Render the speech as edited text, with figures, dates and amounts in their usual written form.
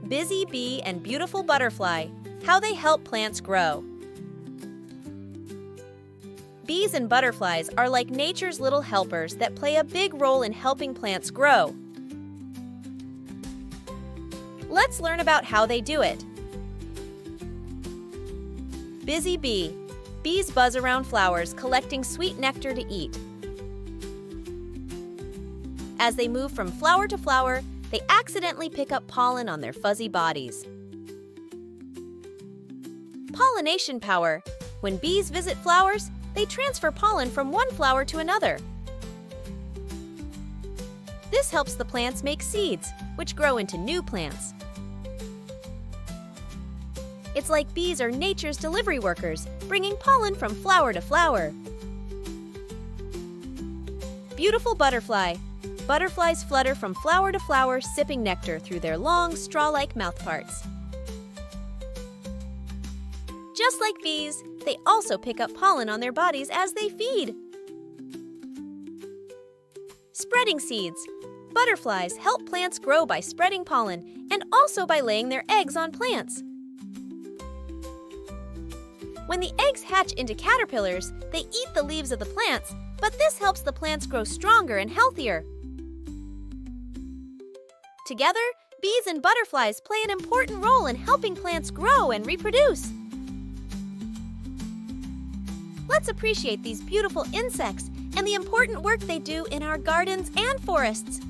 Busy bee and beautiful butterfly, how they help plants grow. Bees and butterflies are like nature's little helpers that play a big role in helping plants grow. Let's learn about how they do it. Busy bee. Bees buzz around flowers, collecting sweet nectar to eat. As they move from flower to flower, they accidentally pick up pollen on their fuzzy bodies. Pollination power. When bees visit flowers, they transfer pollen from one flower to another. This helps the plants make seeds, which grow into new plants. It's like bees are nature's delivery workers, bringing pollen from flower to flower. Beautiful butterfly. Butterflies flutter from flower to flower, sipping nectar through their long, straw-like mouthparts. Just like bees, they also pick up pollen on their bodies as they feed. Spreading seeds. Butterflies help plants grow by spreading pollen and also by laying their eggs on plants. When the eggs hatch into caterpillars, they eat the leaves of the plants, but this helps the plants grow stronger and healthier. Together, bees and butterflies play an important role in helping plants grow and reproduce. Let's appreciate these beautiful insects and the important work they do in our gardens and forests.